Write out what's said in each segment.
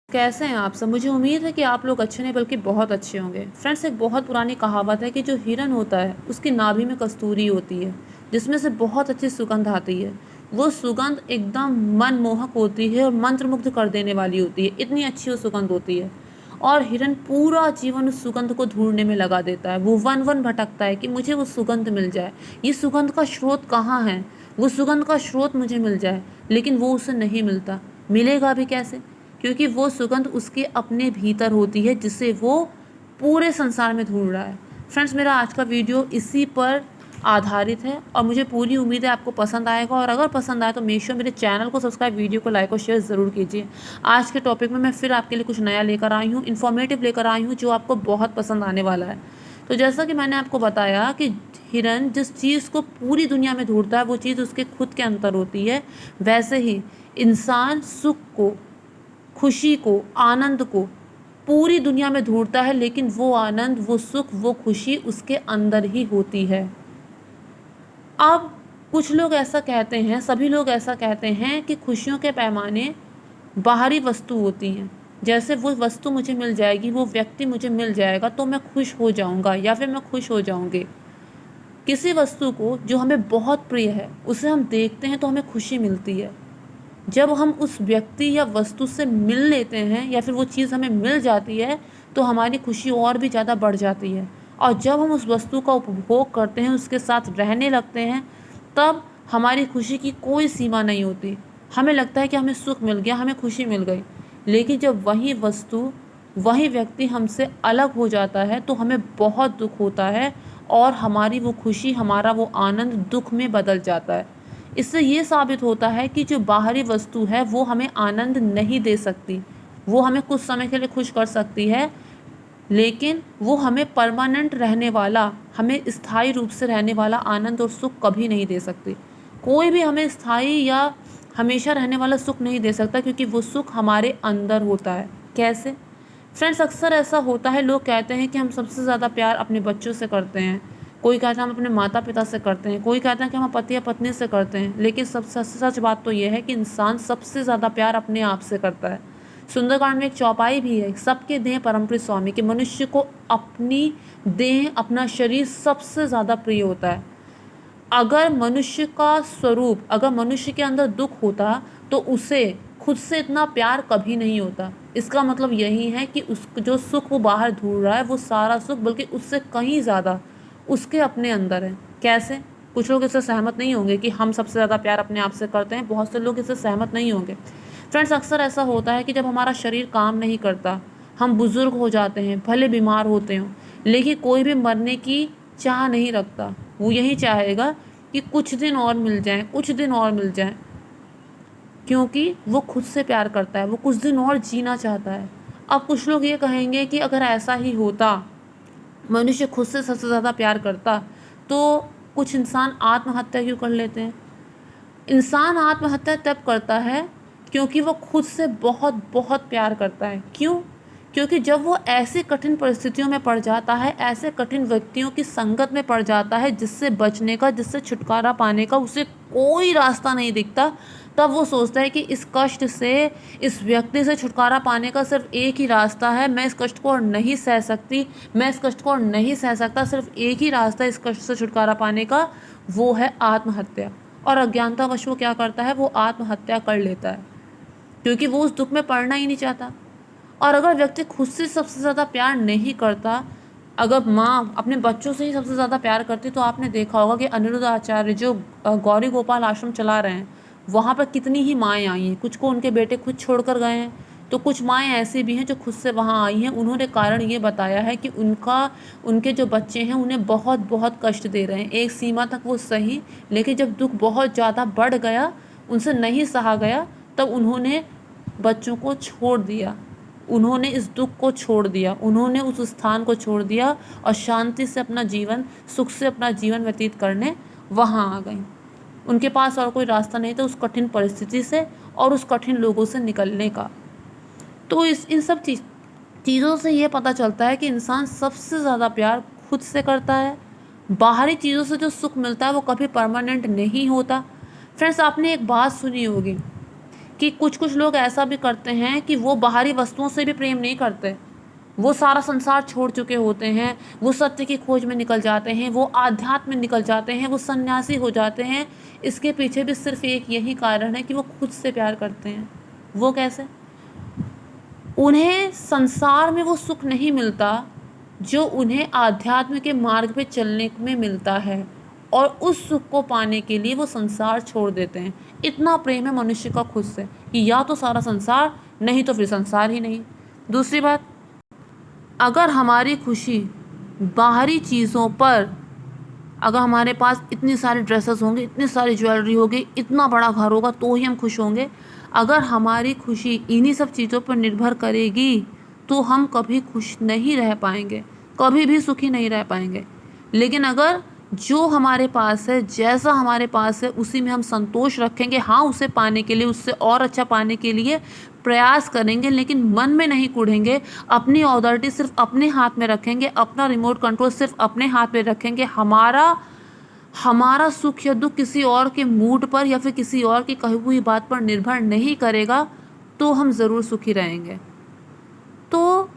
कैसे हैं आप सब? मुझे उम्मीद है कि आप लोग अच्छे नहीं बल्कि बहुत अच्छे होंगे। फ्रेंड्स, एक बहुत पुरानी कहावत है कि जो हिरन होता है उसकी नाभि में कस्तूरी होती है जिसमें से बहुत अच्छी सुगंध आती है। वो सुगंध एकदम मनमोहक होती है और मंत्रमुग्ध कर देने वाली होती है, इतनी अच्छी वो सुगंध होती है। और हिरन पूरा जीवन उस सुगंध को ढूंढने में लगा देता है। वो वन वन भटकता है कि मुझे वो सुगंध मिल जाए, ये सुगंध का स्रोत कहाँ है, वो सुगंध का स्रोत मुझे मिल जाए। लेकिन वो उसे नहीं मिलता। मिलेगा भी कैसे? क्योंकि वो सुगंध उसके अपने भीतर होती है जिसे वो पूरे संसार में ढूंढ रहा है। फ्रेंड्स, मेरा आज का वीडियो इसी पर आधारित है और मुझे पूरी उम्मीद है आपको पसंद आएगा। और अगर पसंद आए तो मेक श्योर मेरे चैनल को सब्सक्राइब, वीडियो को लाइक और शेयर ज़रूर कीजिए। आज के टॉपिक में मैं फिर आपके लिए कुछ नया लेकर आई हूँ, इन्फॉर्मेटिव लेकर आई हूँ, जो आपको बहुत पसंद आने वाला है। तो जैसा कि मैंने आपको बताया कि हिरन जिस चीज़ को पूरी दुनिया में ढूंढता है वो चीज़ उसके खुद के अंदर होती है। वैसे ही इंसान सुख को, खुशी को, आनंद को पूरी दुनिया में ढूंढता है, लेकिन वो आनंद, वो सुख, वो खुशी उसके अंदर ही होती है। अब कुछ लोग ऐसा कहते हैं, सभी लोग ऐसा कहते हैं कि खुशियों के पैमाने बाहरी वस्तु होती हैं। जैसे वो वस्तु मुझे मिल जाएगी, वो व्यक्ति मुझे मिल जाएगा तो मैं खुश हो जाऊंगा या फिर मैं खुश हो जाऊंगी। किसी वस्तु को जो हमें बहुत प्रिय है उसे हम देखते हैं तो हमें खुशी मिलती है। जब हम उस व्यक्ति या वस्तु से मिल लेते हैं या फिर वो चीज़ हमें मिल जाती है तो हमारी खुशी और भी ज़्यादा बढ़ जाती है। और जब हम उस वस्तु का उपभोग करते हैं, उसके साथ रहने लगते हैं, तब हमारी खुशी की कोई सीमा नहीं होती। हमें लगता है कि हमें सुख मिल गया, हमें खुशी मिल गई। लेकिन जब वही वस्तु, वही व्यक्ति हमसे अलग हो जाता है तो हमें बहुत दुख होता है और हमारी वो खुशी, हमारा वो आनंद दुख में बदल जाता है। इससे ये साबित होता है कि जो बाहरी वस्तु है वो हमें आनंद नहीं दे सकती। वो हमें कुछ समय के लिए खुश कर सकती है, लेकिन वो हमें परमानेंट रहने वाला, हमें स्थायी रूप से रहने वाला आनंद और सुख कभी नहीं दे सकती। कोई भी हमें स्थायी या हमेशा रहने वाला सुख नहीं दे सकता, क्योंकि वो सुख हमारे अंदर होता है। कैसे? फ्रेंड्स, अक्सर ऐसा होता है, लोग कहते हैं कि हम सबसे ज़्यादा प्यार अपने बच्चों से करते हैं, कोई कहता है हम अपने माता पिता से करते हैं, कोई कहता है कि हम पति या पत्नी से करते हैं। लेकिन सब सच बात तो ये है कि इंसान सबसे ज़्यादा प्यार अपने आप से करता है। सुंदरकांड में एक चौपाई भी है, सबके देह परमप्रिय स्वामी, कि मनुष्य को अपनी देह, अपना शरीर सबसे ज़्यादा प्रिय होता है। अगर मनुष्य का स्वरूप, अगर मनुष्य के अंदर दुख होता तो उसे खुद से इतना प्यार कभी नहीं होता। इसका मतलब यही है कि उस जो सुख वो बाहर ढूंढ रहा है वो सारा सुख, बल्कि उससे कहीं ज़्यादा उसके अपने अंदर है। कैसे? कुछ लोग इससे सहमत नहीं होंगे कि हम सबसे ज़्यादा प्यार अपने आप से करते हैं, बहुत से लोग इससे सहमत नहीं होंगे। फ्रेंड्स, अक्सर ऐसा होता है कि जब हमारा शरीर काम नहीं करता, हम बुज़ुर्ग हो जाते हैं, भले बीमार होते हों, लेकिन कोई भी मरने की चाह नहीं रखता। वो यही चाहेगा कि कुछ दिन और मिल जाएं, कुछ दिन और मिल जाएं, क्योंकि वो खुद से प्यार करता है, वो कुछ दिन और जीना चाहता है। अब कुछ लोग ये कहेंगे कि अगर ऐसा ही होता, मनुष्य खुद से सबसे ज़्यादा प्यार करता, तो कुछ इंसान आत्महत्या क्यों कर लेते हैं? इंसान आत्महत्या तब करता है क्योंकि वो खुद से बहुत बहुत प्यार करता है। क्यों? क्योंकि जब वो ऐसी कठिन परिस्थितियों में पड़ जाता है, ऐसे कठिन व्यक्तियों की संगत में पड़ जाता है जिससे बचने का, जिससे छुटकारा पाने का उसे कोई रास्ता नहीं दिखता, तब वो सोचता है कि इस कष्ट से, इस व्यक्ति से छुटकारा पाने का सिर्फ एक ही रास्ता है। मैं इस कष्ट को और नहीं सह सकती, मैं इस कष्ट को और नहीं सह सकता। सिर्फ एक ही रास्ता है इस कष्ट से छुटकारा पाने का, वो है आत्महत्या। और अज्ञानतावश वो क्या करता है? वो आत्महत्या कर लेता है, क्योंकि वो उस दुख में पड़ना ही नहीं चाहता। और अगर व्यक्ति खुद से सबसे ज़्यादा प्यार नहीं करता, अगर माँ अपने बच्चों से ही सबसे ज़्यादा प्यार करती, तो आपने देखा होगा कि अनिरुद्ध आचार्य जो गौरी गोपाल आश्रम चला रहे हैं, वहाँ पर कितनी ही माएँ आई हैं। कुछ को उनके बेटे खुद छोड़ कर गए हैं, तो कुछ माएँ ऐसी भी हैं जो खुद से वहाँ आई हैं। उन्होंने कारण ये बताया है कि उनके जो बच्चे हैं उन्हें बहुत बहुत कष्ट दे रहे हैं। एक सीमा तक वो सही, लेकिन जब दुख बहुत ज़्यादा बढ़ गया, उनसे नहीं सहा गया, तब उन्होंने बच्चों को छोड़ दिया, उन्होंने इस दुख को छोड़ दिया, उन्होंने उस स्थान को छोड़ दिया और शांति से अपना जीवन, सुख से अपना जीवन व्यतीत करने वहाँ आ गई। उनके पास और कोई रास्ता नहीं था उस कठिन परिस्थिति से और उस कठिन लोगों से निकलने का। तो इन सब चीज़ों से ये पता चलता है कि इंसान सबसे ज़्यादा प्यार खुद से करता है। बाहरी चीज़ों से जो सुख मिलता है वो कभी परमानेंट नहीं होता। फ्रेंड्स, आपने एक बात सुनी होगी कि कुछ कुछ लोग ऐसा भी करते हैं कि वो बाहरी वस्तुओं से भी प्रेम नहीं करते, वो सारा संसार छोड़ चुके होते हैं, वो सत्य की खोज में निकल जाते हैं, वो आध्यात्म में निकल जाते हैं, वो सन्यासी हो जाते हैं। इसके पीछे भी सिर्फ एक यही कारण है कि वो खुद से प्यार करते हैं। वो कैसे? उन्हें संसार में वो सुख नहीं मिलता जो उन्हें आध्यात्म के मार्ग पे चलने में मिलता है, और उस सुख को पाने के लिए वो संसार छोड़ देते हैं। इतना प्रेम है मनुष्य का खुद से कि या तो सारा संसार, नहीं तो फिर संसार ही नहीं। दूसरी बात, अगर हमारी खुशी बाहरी चीज़ों पर, अगर हमारे पास इतनी सारी ड्रेसेस होंगे, इतनी सारी ज्वेलरी होगी, इतना बड़ा घर होगा तो ही हम खुश होंगे, अगर हमारी खुशी इन्हीं सब चीज़ों पर निर्भर करेगी तो हम कभी खुश नहीं रह पाएंगे, कभी भी सुखी नहीं रह पाएंगे। लेकिन अगर जो हमारे पास है, जैसा हमारे पास है, उसी में हम संतोष रखेंगे, हाँ उसे पाने के लिए, उससे और अच्छा पाने के लिए प्रयास करेंगे, लेकिन मन में नहीं कूदेंगे, अपनी अथॉरिटी सिर्फ अपने हाथ में रखेंगे, अपना रिमोट कंट्रोल सिर्फ अपने हाथ में रखेंगे, हमारा सुख या दुख किसी और के मूड पर या फिर किसी और की कही हुई बात पर निर्भर नहीं करेगा, तो हम ज़रूर सुखी रहेंगे। तो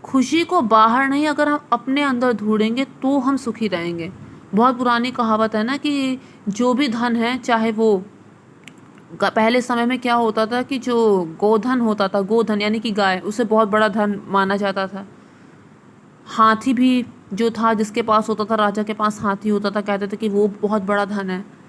खुशी को बाहर नहीं, अगर हम अपने अंदर ढूंढेंगे तो हम सुखी रहेंगे। बहुत पुरानी कहावत है ना कि जो भी धन है, चाहे वो पहले समय में क्या होता था कि जो गोधन होता था, गोधन यानी कि गाय, उसे बहुत बड़ा धन माना जाता था। हाथी भी जो था, जिसके पास होता था, राजा के पास हाथी होता था, कहते थे कि वो बहुत बड़ा धन है।